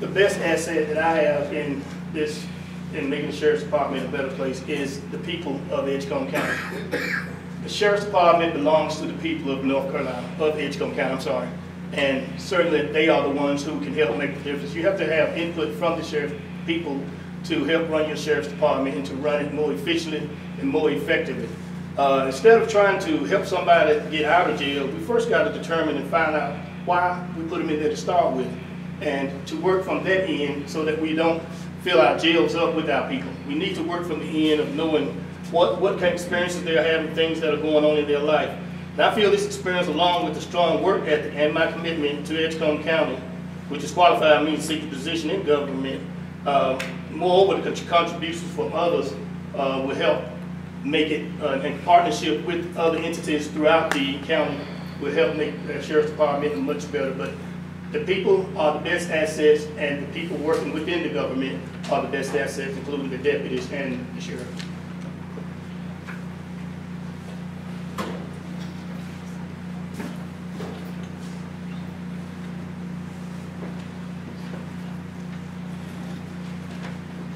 The best asset that I have in making the Sheriff's Department a better place is the people of Edgecombe County. The Sheriff's Department belongs to the people of North Carolina, of Edgecombe County, I'm sorry. And certainly they are the ones who can help make the difference. You have to have input from the sheriff people to help run your Sheriff's Department and to run it more efficiently and more effectively. Instead of trying to help somebody get out of jail, we first got to determine and find out why we put them in there to start with, and to work from that end so that we don't fill our jails up with our people. We need to work from the end of knowing what kind of experiences they're having, things that are going on in their life. And I feel this experience, along with the strong work ethic and my commitment to Edgecombe County, which has qualified me to seek a position in government, moreover the contributions from others will help make it, in partnership with other entities throughout the county, will help make the Sheriff's Department much better. But the people are the best assets, and the people working within the government are the best assets, including the deputies and the sheriff.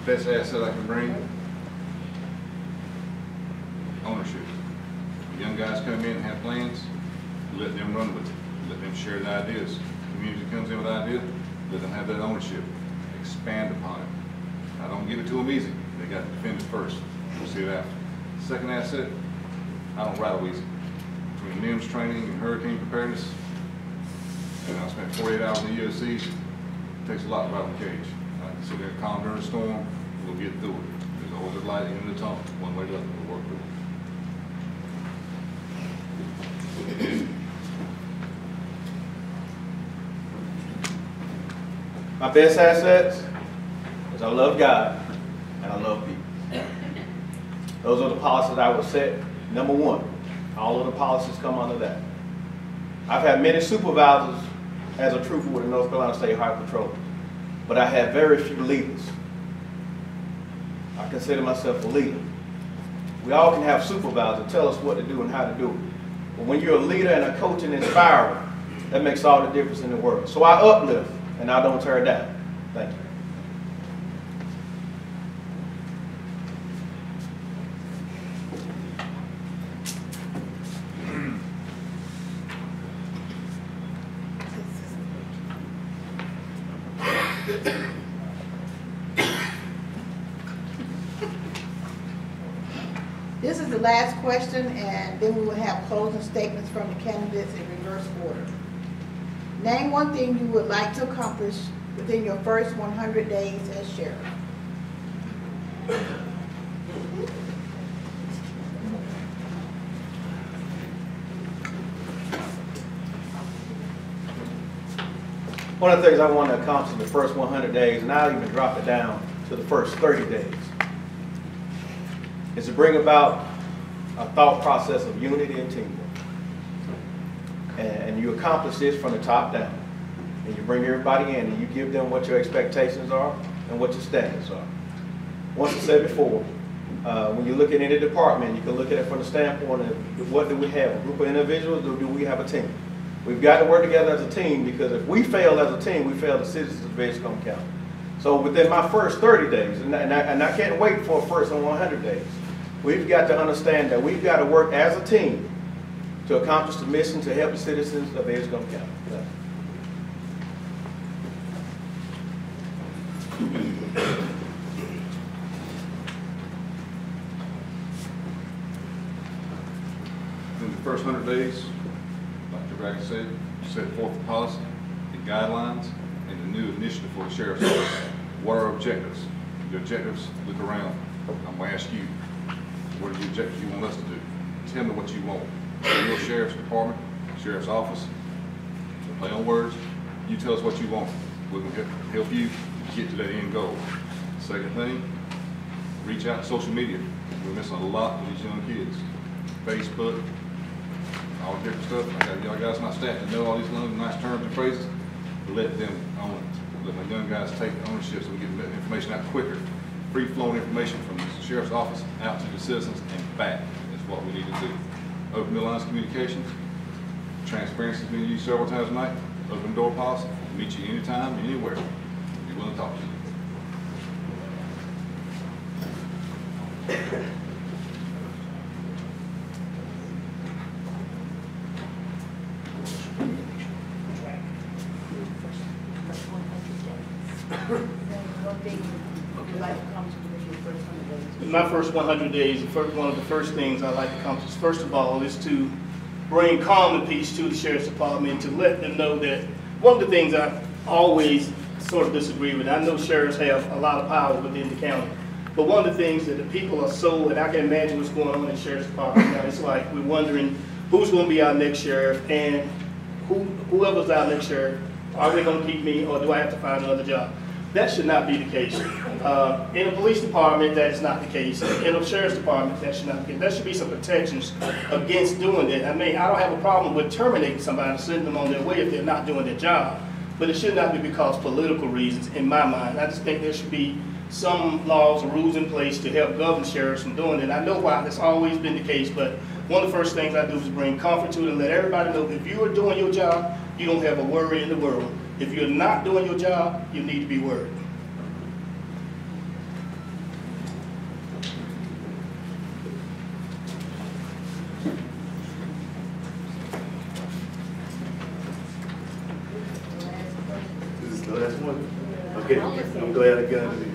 Best asset I can bring? Ownership. When young guys come in and have plans, let them run with it. Let them share the ideas. Community comes in with ideas, let them have that ownership. Expand upon it. I don't give it to them easy. They got to defend it first. We'll see it after. Second asset, I don't rattle easy. Between NIMS training and hurricane preparedness, and I spent 48 hours in the USC, it takes a lot to rattle the cage. I can sit there calm during a storm, we'll get through it. There's always a light at the end of the tunnel. One way or the other, we'll work through it. My best assets is I love God and I love people. Those are the policies I would set. Number one, all of the policies come under that. I've had many supervisors as a trooper with the North Carolina State Highway Patrol, but I had very few leaders. I consider myself a leader. We all can have supervisors tell us what to do and how to do it. But when you're a leader and a coach and inspirer, that makes all the difference in the world. So I uplift and I don't tear down. Thank you. This is the last question, and then we will have closing statements from the candidates in reverse order. Name one thing you would like to accomplish within your first 100 days as sheriff. One of the things I want to accomplish in the first 100 days, and I'll even drop it down to the first 30 days, is to bring about a thought process of unity and teamwork. And you accomplish this from the top down. And you bring everybody in and you give them what your expectations are and what your standards are. Once I said before, when you look at any department, you can look at it from the standpoint of what do we have, a group of individuals, or do we have a team? We've got to work together as a team, because if we fail as a team, we fail the citizens of Edgecombe County. So within my first 30 days, and I can't wait for a first 100 days, we've got to understand that we've got to work as a team to accomplish the mission to help the citizens of Edgecombe County. In the first 100 days, like Rebecca said, set forth the policy, the guidelines, and the new initiative for the Sheriff's Office. What are our objectives? The objectives, look around. I'm going to ask you, what are the objectives you want us to do? Tell me what you want. Your Sheriff's Department, Sheriff's Office, play on words, you tell us what you want. We're going to help you get to that end goal. Second thing, reach out to social media. We're missing a lot of these young kids. Facebook, all different stuff. I got y'all guys on my staff that know all these nice terms and phrases. Let them own it. Let my young guys take ownership so we get the information out quicker. Free-flowing information from the Sheriff's Office out to the citizens and back is what we need to do. Open the lines of communication, Transparency has been used several times tonight. Open door policy. Meet you anytime, anywhere. Be willing to talk to you. My first 100 days, one of the first things I like to accomplish, first of all, is to bring calm and peace to the Sheriff's Department, to let them know that one of the things I always sort of disagree with, I know sheriffs have a lot of power within the county, but one of the things that the people are so, and I can imagine what's going on in the Sheriff's Department now, it's like we're wondering who's going to be our next sheriff, and whoever's our next sheriff, are they going to keep me, or do I have to find another job? That should not be the case. In a police department, that is not the case. In a sheriff's department, that should not be. There should be some protections against doing that. I mean, I don't have a problem with terminating somebody, sending them on their way if they're not doing their job. But it should not be because of political reasons, in my mind. I just think there should be some laws or rules in place to help govern sheriffs from doing it. I know why that's always been the case, but one of the first things I do is bring comfort to it and let everybody know if you are doing your job, you don't have a worry in the world. If you're not doing your job, you need to be worried. This is the last one? Okay, I'm glad I got it.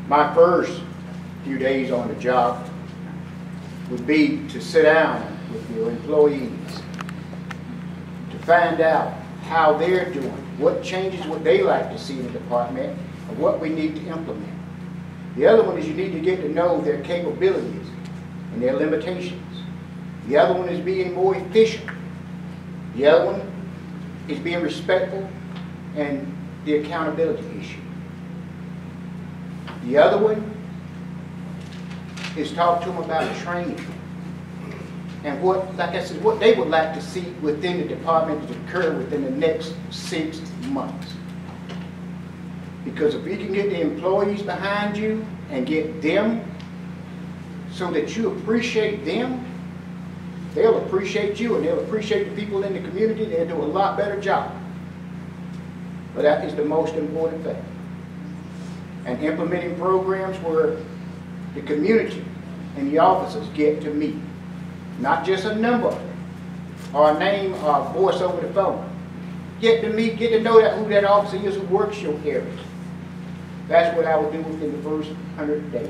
My first few days on the job would be to sit down with your employees to find out how they're doing, what changes would they like to see in the department, and what we need to implement. The other one is you need to get to know their capabilities and their limitations. The other one is being more efficient. The other one is being respectful and the accountability issue. The other one is talk to them about training and what, like I said, what they would like to see within the department to occur within the next 6 months. Because if you can get the employees behind you and get them so that you appreciate them, they'll appreciate you and they'll appreciate the people in the community. They'll do a lot better job. But that is the most important thing. And implementing programs where the community and the officers get to meet. Not just a number or a name or a voice over the phone. Get to meet, get to know who that officer is who works your area. That's what I would do within the first 100 days.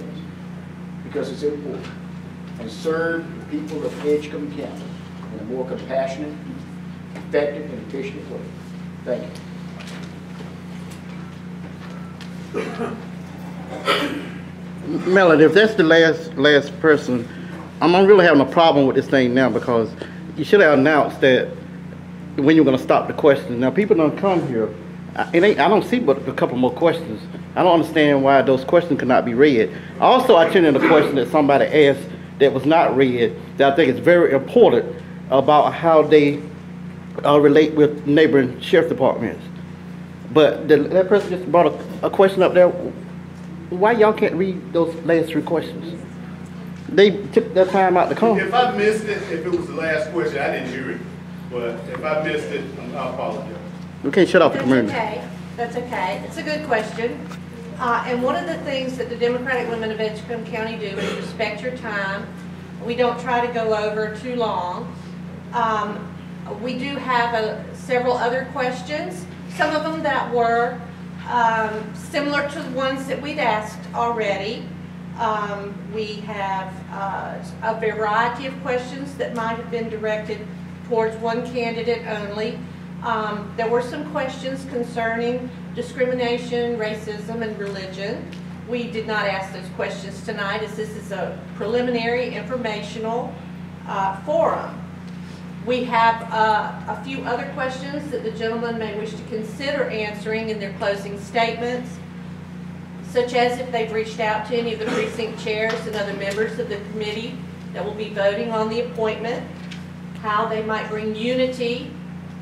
Because it's important. And serve the people of Edgecombe County in a more compassionate, effective, and efficient way. Thank you. Melody, if that's the last person, I'm really having a problem with this thing now because you should have announced that when you're going to stop the questions. Now, people don't come here. I don't see but a couple more questions. I don't understand why those questions cannot be read. Also, I turned in a question that somebody asked that was not read that I think is very important about how they relate with neighboring sheriff departments. But that person just brought a question up there. Why y'all can't read those last 3 questions? They took their time out to come. If I missed it, if it was the last question, I didn't hear it. But if I missed it, I apologize. We can't shut off the community. Okay. That's okay. It's a good question. And one of the things that the Democratic women of Edgecombe County do is respect your time. We don't try to go over too long. We do have several other questions. Some of them that were similar to the ones that we'd asked already. We have a variety of questions that might have been directed towards one candidate only. There were some questions concerning discrimination, racism, and religion. We did not ask those questions tonight as this is a preliminary informational forum. We have a few other questions that the gentleman may wish to consider answering in their closing statements, such as if they've reached out to any of the precinct chairs and other members of the committee that will be voting on the appointment, how they might bring unity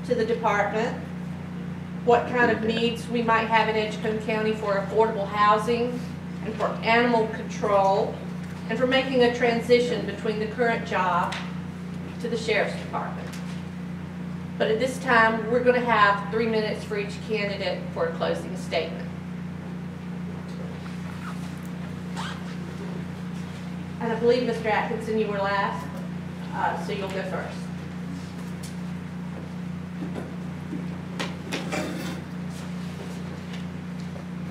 to the department, what kind of needs we might have in Edgecombe County for affordable housing and for animal control, and for making a transition between the current job to the Sheriff's Department. But at this time, we're going to have 3 minutes for each candidate for a closing statement. And I believe, Mr. Atkinson, you were last, so you'll go first.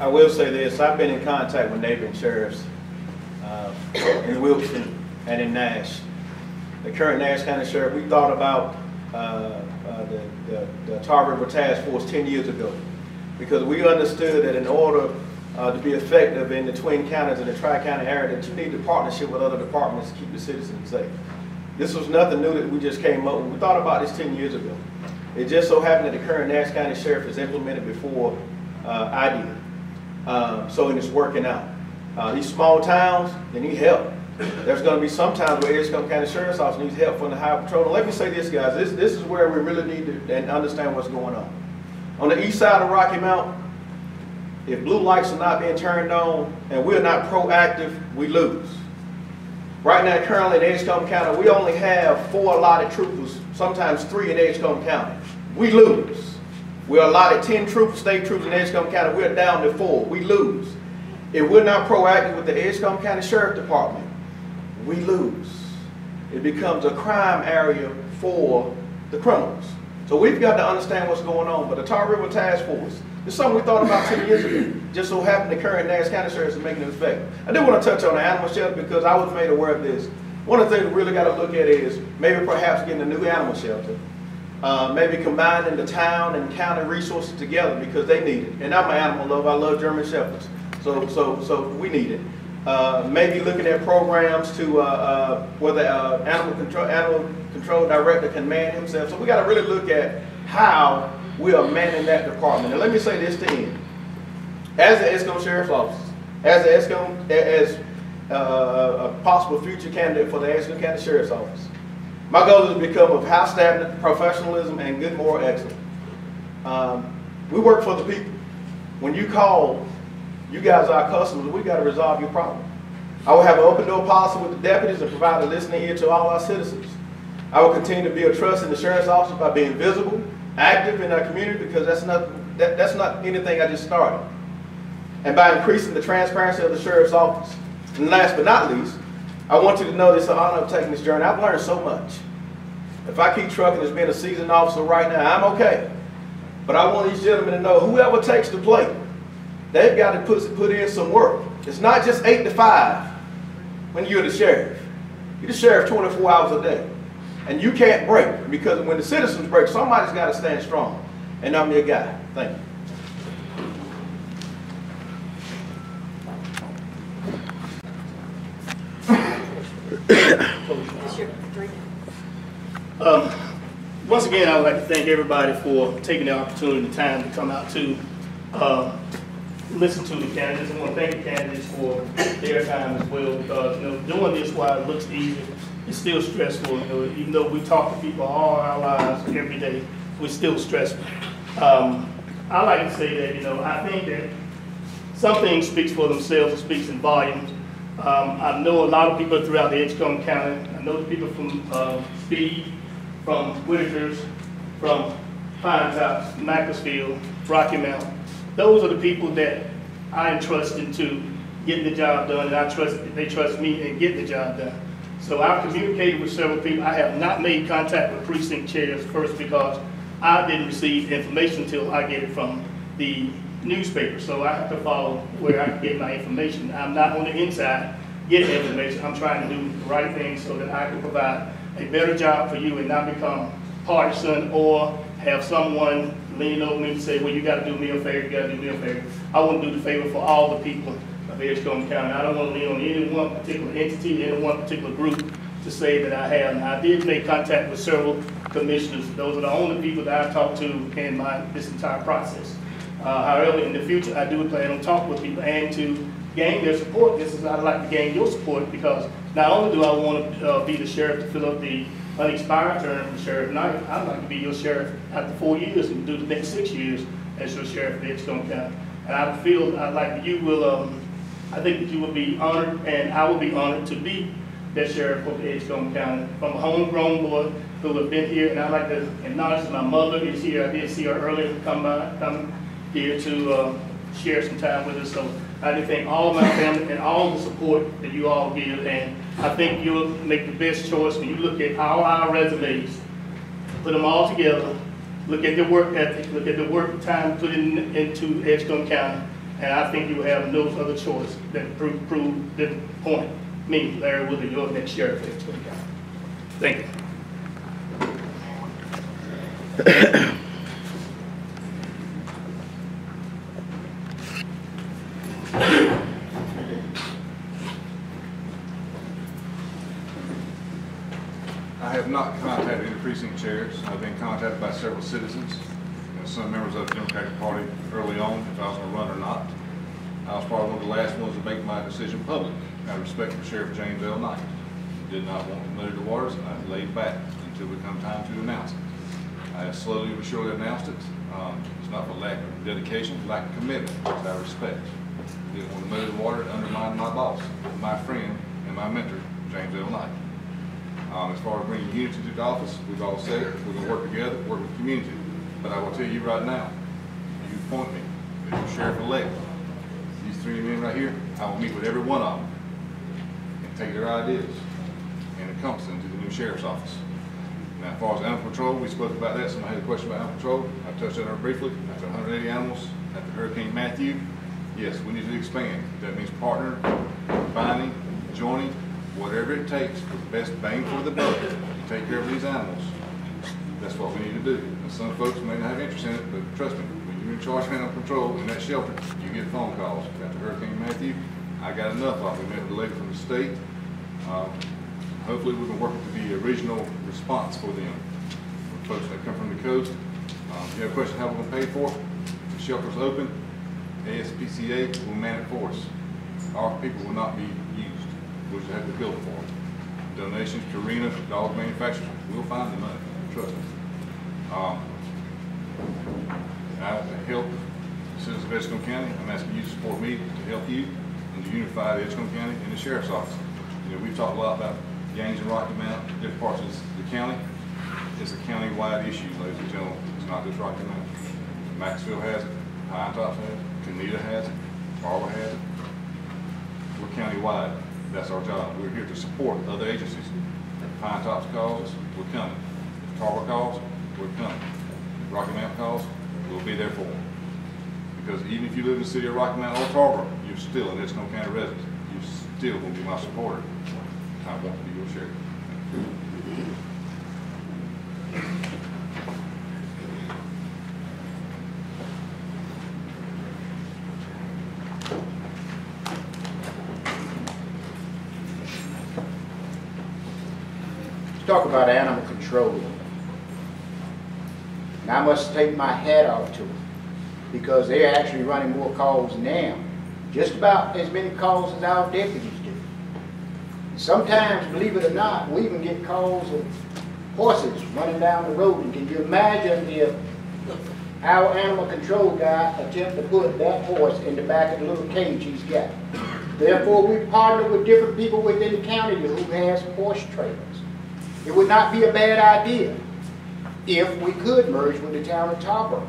I will say this, I've been in contact with neighboring sheriffs in Wilkeston and in Nash. The current Nash County Sheriff, we thought about the Tarboro Task Force 10 years ago, because we understood that in order to be effective in the Twin Counties and the Tri-County area, that you need to partnership with other departments to keep the citizens safe. This was nothing new that we just came up with. We thought about this 10 years ago. It just so happened that the current Nash County Sheriff has implemented before I did. So it's working out. These small towns, they need help. There's going to be some times where Edgecombe County Sheriff's Office needs help from the Highway Patrol. And let me say this, guys, this is where we really need to understand what's going on. On the east side of Rocky Mount, if blue lights are not being turned on and we're not proactive, we lose. Right now, currently in Edgecombe County, we only have 4 allotted troopers, sometimes 3 in Edgecombe County. We lose. We're allotted 10 troopers, state troopers in Edgecombe County. We're down to 4. We lose. If we're not proactive with the Edgecombe County Sheriff Department, we lose. It becomes a crime area for the criminals. So we've got to understand what's going on. But the Tar River Task Force, it's something we thought about 10 years ago. Just so happened the current Nash County Sheriff is making it effective. I do want to touch on the animal shelter because I was made aware of this. One of the things we really got to look at is maybe perhaps getting a new animal shelter. Maybe combining the town and county resources together because they need it. And I'm an animal lover. I love German Shepherds. So we need it. Maybe looking at programs to where the animal control director can man himself. So we got to really look at how we are manning that department. And let me say this to end. As the Edgecombe Sheriff's Office, as a possible future candidate for the Edgecombe County Sheriff's Office, my goal is to become of high standard, professionalism, and good moral excellence. We work for the people. When you call, you guys are our customers, we got to resolve your problem. I will have an open door policy with the deputies and provide a listening ear to all our citizens. I will continue to build trust in the Sheriff's Office by being visible, active in our community, because that's not anything I just started. And by increasing the transparency of the Sheriff's Office. And last but not least, I want you to know it's an honor of taking this journey. I've learned so much. If I keep trucking as being a seasoned officer right now, I'm okay. But I want these gentlemen to know whoever takes the plate, they've got to put in some work. It's not just 8 to 5 when you're the sheriff. You're the sheriff 24 hours a day. And you can't break, because when the citizens break, somebody's got to stand strong. And I'm your guy. Thank you. Once again, I would like to thank everybody for taking the opportunity and time to come out to listen to the candidates. I want to thank the candidates for their time as well, because doing this while it looks easy, it's still stressful. Even though we talk to people all our lives every day, we're still stressful. I like to say that I think that some things speaks for themselves and speaks in volumes. I know a lot of people throughout the Edgecombe County. I know the people from Speed, from Whitaker's, from Pine Tops, Macclesfield, Rocky Mount. Those are the people that I entrusted to getting the job done, and I trust that they trust me in getting the job done. So I've communicated with several people. I have not made contact with precinct chairs first because I didn't receive information until I get it from the newspaper. So I have to follow where I can get my information. I'm not on the inside getting information. I'm trying to do the right thing so that I can provide a better job for you and not become partisan or have someone lean over me and say, well, you got to do me a favor, you got to do me a favor. I want to do the favor for all the people of Edgecombe County. I don't want to lean on any one particular entity, any one particular group to say that I have. Now, I did make contact with several commissioners. Those are the only people that I've talked to in this entire process. However, in the future, I do plan on talking with people and to gain their support. I'd like to gain your support, because not only do I want to be the sheriff to fill up the unexpired term for Sheriff Knight, I'd like to be your sheriff after 4 years and do the next 6 years as your sheriff of Edgecombe County. And I feel like you will I think that you will be honored, and I will be honored to be that sheriff of Edgecombe County, from a homegrown boy who have been here. And I'd like to acknowledge that my mother is here. I did see her earlier come here to share some time with us. So I do thank all of my family and all the support that you all give. And I think you'll make the best choice when you look at all our resumes, put them all together, look at the work ethic, look at the work time put into Edgecombe County. And I think you will have no other choice than prove that point me, Larry Woodley, your next sheriff of Edgecombe County. Thank you. I have not contacted any precinct chairs. I've been contacted by several citizens and some members of the Democratic Party early on if I was going to run or not. I was probably one of the last ones to make my decision public out of respect for Sheriff James L. Knight. Did not want to muddy the waters, and I laid back until it come time to announce it. I slowly but surely announced it. It's not for lack of dedication, lack of commitment, it's out of respect. Didn't want to muddy the water and undermine my boss, my friend, and my mentor, James L. Knight. As far as bringing unity to the office, we've all said it, we're going to work together, work with the community. But I will tell you right now, you appoint me as your sheriff-elect. These three men right here, I will meet with every one of them and take their ideas and encompass them to the new sheriff's office. Now, as far as animal control, we spoke about that. Somebody had a question about animal control. I touched on it briefly. After 180 animals, after Hurricane Matthew, yes, we need to expand. That means partner, combining, joining, whatever it takes for the best bang for the buck to take care of these animals. That's what we need to do. And some folks may not have interest in it, but trust me, when you're in charge of animal control in that shelter, you get phone calls. After Hurricane Matthew, I got enough of it. We met with a lady from the state. Hopefully we can work to the original response for them. For folks that come from the coast, if you have a question how we're going to pay for it, the shelter's open, ASPCA will man it for us. Our people will not be used. We'll just have to build it for them. Donations to arena, dog manufacturers, we'll find the money, trust me. I help citizens of Edgecombe County. I'm asking you to support me to help you and to unify Edgecombe County and the Sheriff's Office. You know, we've talked a lot about gangs in Rocky Mount, different parts of the county. It's a county-wide issue, ladies and gentlemen. It's not just Rocky Mount. Maxville has it, Pine Tops has it, Canita has it, Tarboro has it. We're county-wide. That's our job. We're here to support other agencies. If Pine Tops calls us, we're coming. If Tarboro calls, we're coming. If Rocky Mount calls, we'll be there for them. Because even if you live in the city of Rocky Mount or Tarboro, you're still an Edgecombe County resident. You still will be my supporter. I want to be your sheriff. Let's talk about animal control. And I must take my hat off to them because they're actually running more calls now. Just about as many calls as our deputies do. Sometimes, believe it or not, we even get calls of horses running down the road. And can you imagine if our animal control guy attempted to put that horse in the back of the little cage he's got? Therefore, we partner with different people within the county who has horse trailers. It would not be a bad idea if we could merge with the town of Tarboro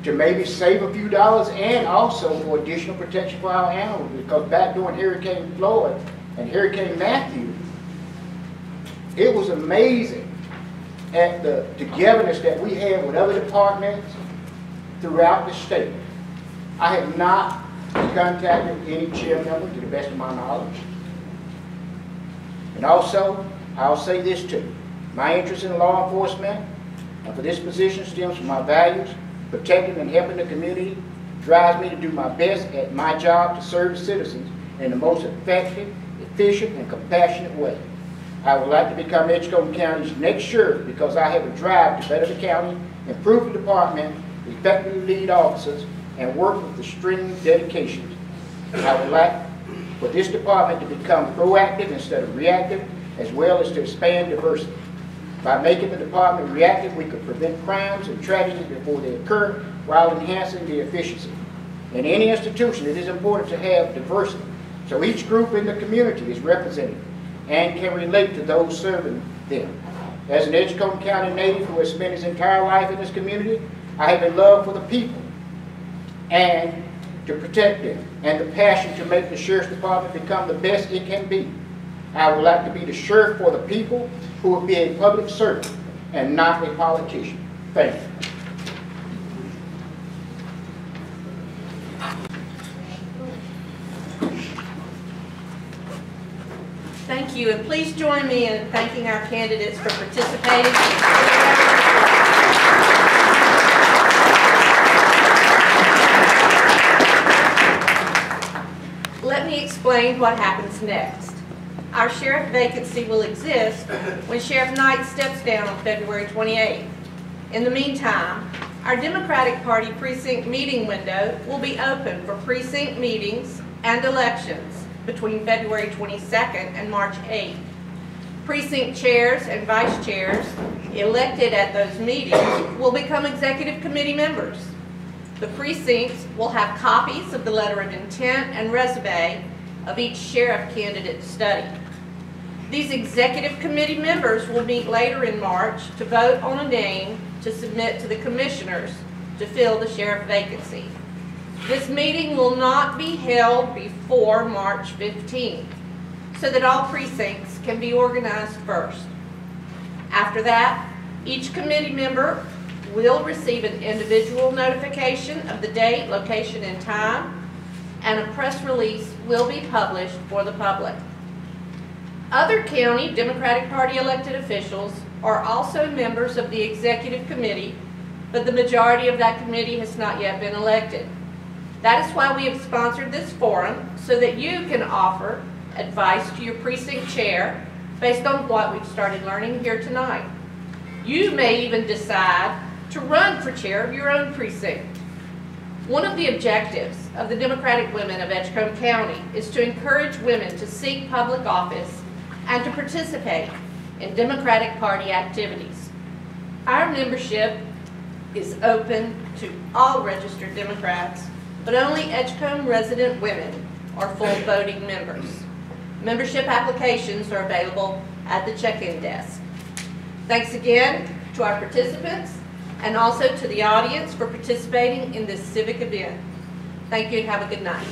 to maybe save a few dollars and also for additional protection for our animals, because back during Hurricane Floyd and Hurricane Matthew, it was amazing at the togetherness that we had with other departments throughout the state. I have not contacted any chair member to the best of my knowledge. And also, I'll say this too. My interest in law enforcement and for this position stems from my values. Protecting and helping the community drives me to do my best at my job to serve the citizens in the most effective, efficient, and compassionate way. I would like to become Edgecombe County's next sheriff because I have a drive to better the county, improve the department, effectively lead officers, and work with extreme dedication. I would like for this department to become proactive instead of reactive, as well as to expand diversity. By making the department reactive, we could prevent crimes and tragedies before they occur while enhancing the efficiency. In any institution, it is important to have diversity, so each group in the community is represented and can relate to those serving them. As an Edgecombe County native who has spent his entire life in this community, I have a love for the people and to protect them, and the passion to make the Sheriff's Department become the best it can be. I would like to be the sheriff for the people, who will be a public servant and not a politician. Thank you. Thank you, and please join me in thanking our candidates for participating. Let me explain what happens next. Our sheriff vacancy will exist when Sheriff Knight steps down on February 28th. In the meantime, our Democratic Party precinct meeting window will be open for precinct meetings and elections between February 22nd and March 8th. Precinct chairs and vice chairs elected at those meetings will become executive committee members. The precincts will have copies of the letter of intent and resume of each sheriff candidate to study. These executive committee members will meet later in March to vote on a name to submit to the commissioners to fill the sheriff vacancy. This meeting will not be held before March 15th, so that all precincts can be organized first. After that, each committee member will receive an individual notification of the date, location, and time, and a press release will be published for the public. Other county Democratic Party elected officials are also members of the executive committee, but the majority of that committee has not yet been elected. That is why we have sponsored this forum, so that you can offer advice to your precinct chair based on what we've started learning here tonight. You may even decide to run for chair of your own precinct. One of the objectives of the Democratic Women of Edgecombe County is to encourage women to seek public office and to participate in Democratic Party activities. Our membership is open to all registered Democrats, but only Edgecombe resident women are full voting members. Membership applications are available at the check-in desk. Thanks again to our participants and also to the audience for participating in this civic event. Thank you and have a good night.